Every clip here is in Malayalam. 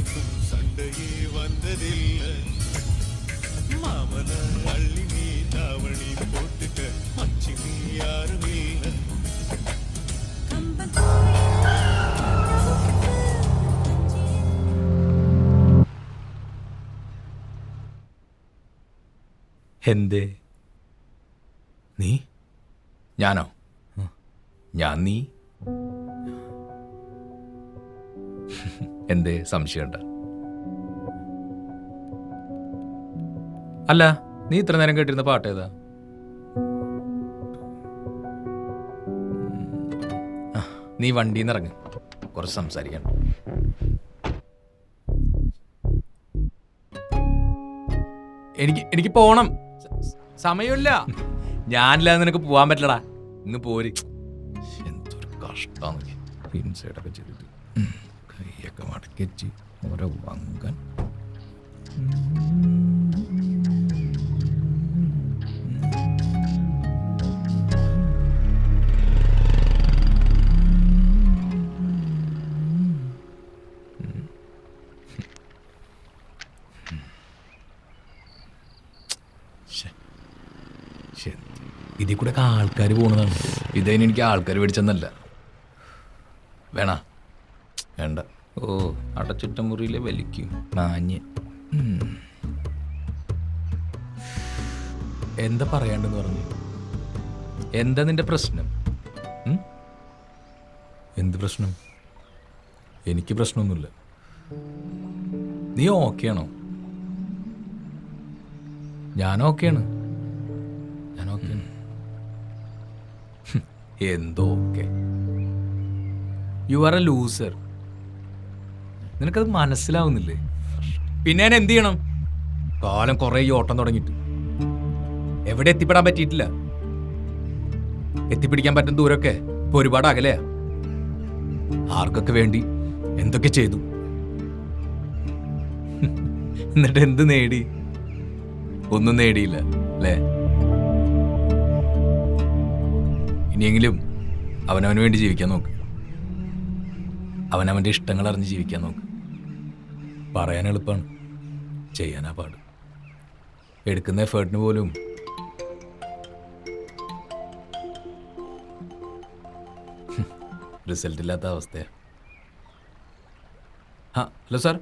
எனக்கும் சண்டையே வந்ததில்லை. மாமன அள்ளி நீ தாவணி போட்டுக்க மச்சி நீ யாரும் இல்லை. എന്തേ നീ? ഞാനോ? ഞാൻ നീ? എന്തേ സംശയമുണ്ട? അല്ല, നീ ഇത്ര നേരം കേട്ടിരുന്ന പാട്ട് ഏതാ? നീ വണ്ടിയിൽ നിന്ന് ഇറങ്ങ്, കുറച്ച് സംസാരിക്കണം. എനിക്ക് പോണം, സമയമില്ല. ഞാനില്ലാതെ നിനക്ക് പോവാൻ പറ്റില്ലടാ. ഇന്ന് പോര്. എന്തൊരു കഷ്ടാന്ന്. ഇൻസൈഡൊക്കെ ചെയ്തിട്ട് കൈയൊക്കെ മടക്കി വെച്ച് ഓരോ വങ്കൻ. ഇതിൽ കൂടെ ഒക്കെ ആൾക്കാർ പോണതാണ്. ഇതതിന് എനിക്ക് ആൾക്കാർ മേടിച്ചെന്നല്ല. വേണ വേണ്ട. ഓ, അടച്ചിട്ട മുറിയിലെ വലിക്കും മാഞ്ഞ്. എന്താ പറയാണ്ടെന്ന് പറഞ്ഞു? എന്താ നിന്റെ പ്രശ്നം? എന്ത് പ്രശ്നം? എനിക്ക് പ്രശ്നമൊന്നുമില്ല. നീ ഓക്കെയാണോ? ഞാൻ ഓക്കെയാണ്. എന്തോ okay. You are A loser. നിനക്കത് മനസ്സിലാവുന്നില്ലേ? പിന്നെ ഞാൻ എന്ത് ചെയ്യണം? കാലം കുറേ ഈ ഓട്ടം തുടങ്ങിയിട്ട് എവിടെ എത്തിപ്പെടാൻ പറ്റിയിട്ടില്ല. എത്തിപ്പിടിക്കാൻ പറ്റുന്ന ദൂരമൊക്കെ ഇപ്പൊ ഒരുപാട് അകലെയാ. ആർക്കൊക്കെ വേണ്ടി എന്തൊക്കെ ചെയ്തു. എന്നിട്ട് എന്ത് നേടി? ഒന്നും നേടിയില്ല അല്ലേ? ഇനിയെങ്കിലും അവനവന് വേണ്ടി ജീവിക്കാൻ നോക്ക്. അവനവൻ്റെ ഇഷ്ടങ്ങൾ അറിഞ്ഞ് ജീവിക്കാൻ നോക്ക്. പറയാൻ എളുപ്പമാണ്, ചെയ്യാനാ പാട്. എടുക്കുന്ന എഫേർട്ടിന് പോലും റിസൾട്ട് ഇല്ലാത്ത അവസ്ഥയാ. Hello sir.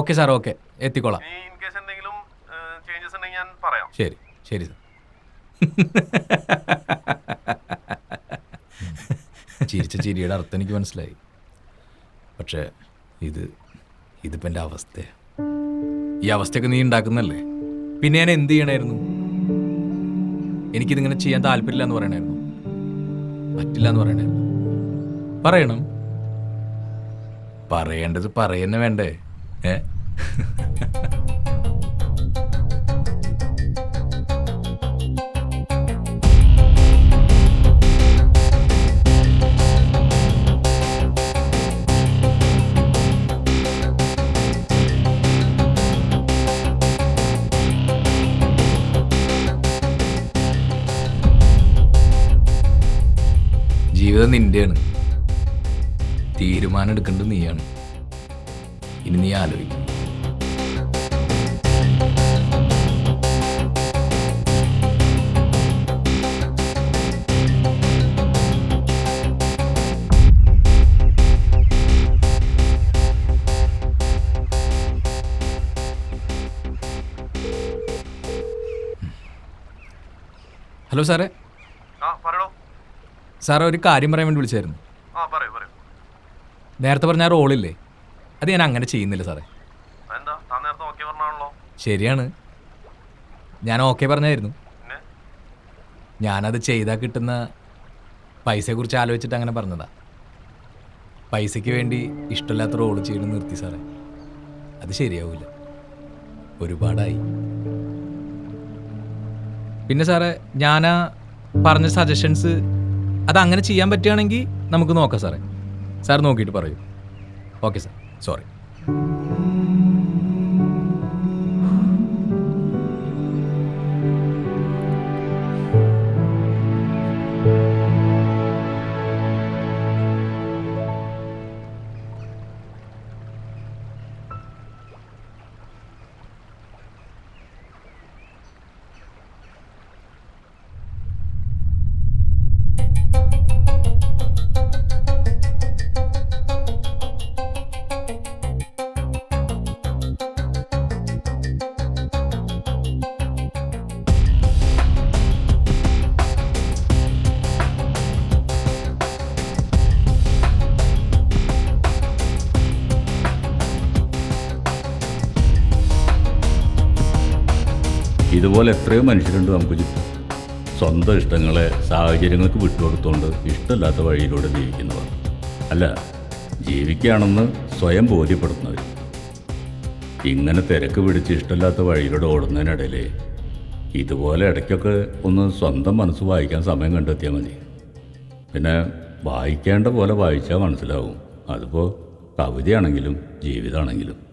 Okay sir, okay, എത്തിക്കോളാം. ശരി ശരി സാർ. ചിരിച്ച ചിരിയുടെ അർത്ഥം എനിക്ക് മനസ്സിലായി. പക്ഷേ ഇതിപ്പോൾ എൻ്റെ അവസ്ഥയാണ്. ഈ അവസ്ഥയൊക്കെ നീ ഉണ്ടാക്കുന്നല്ലേ? പിന്നെ ഞാൻ എന്ത് ചെയ്യണമായിരുന്നു? എനിക്കിതിങ്ങനെ ചെയ്യാൻ താല്പര്യമില്ല എന്ന് പറയണമായിരുന്നു? പറ്റില്ല എന്ന് പറയണമായിരുന്നു? പറയണം. പറയേണ്ടത് പറയുന്നെ വേണ്ടേ? ജീവിതം നിന്റെയാണ്. തീരുമാനം എടുക്കേണ്ടത് നീയാണ്. ഇനി നീ ആലോചിക്കും. ഹലോ സാറേ. സാറേ, ഒരു കാര്യം പറയാൻ വേണ്ടി വിളിച്ചായിരുന്നു. നേരത്തെ പറഞ്ഞ റോളില്ലേ, അത് ഞാൻ അങ്ങനെ ചെയ്യുന്നില്ല സാറേ. ശരിയാണ്, ഞാൻ ഓക്കെ പറഞ്ഞായിരുന്നു. ഞാനത് ചെയ്താൽ കിട്ടുന്ന പൈസയെക്കുറിച്ച് ആലോചിച്ചിട്ട് അങ്ങനെ പറഞ്ഞതാ. പൈസയ്ക്ക് വേണ്ടി ഇഷ്ടമില്ലാത്ത റോള് ചെയ്യലും നിർത്തി സാറേ. അത് ശരിയാവില്ല, ഒരുപാടായി. പിന്നെ സാറേ, ഞാനാ പറഞ്ഞ സജഷൻസ് അതങ്ങനെ ചെയ്യാൻ പറ്റുകയാണെങ്കിൽ നമുക്ക് നോക്കാം സാറേ. സാർ നോക്കിയിട്ട് പറയൂ. Okay sir, sorry. ഇതുപോലെ എത്രയോ മനുഷ്യരുണ്ട് നമുക്ക് ചുറ്റും. സ്വന്തം ഇഷ്ടങ്ങളെ സാഹചര്യങ്ങൾക്ക് വിട്ടുകൊടുത്തുകൊണ്ട് ഇഷ്ടമില്ലാത്ത വഴിയിലൂടെ ജീവിക്കുന്നവർ. അല്ല, ജീവിക്കുകയാണെന്ന് സ്വയം ബോധ്യപ്പെടുത്തുന്നവർ. ഇങ്ങനെ തിരക്ക് പിടിച്ച് ഇഷ്ടമില്ലാത്ത വഴിയിലൂടെ ഓടുന്നതിനിടയിൽ ഇതുപോലെ ഇടയ്ക്കൊക്കെ ഒന്ന് സ്വന്തം മനസ്സ് വായിക്കാൻ സമയം കണ്ടെത്തിയാൽ മതി. പിന്നെ വായിക്കേണ്ട പോലെ വായിച്ചാൽ മനസ്സിലാവും. അതിപ്പോൾ കവിതയാണെങ്കിലും ജീവിതമാണെങ്കിലും.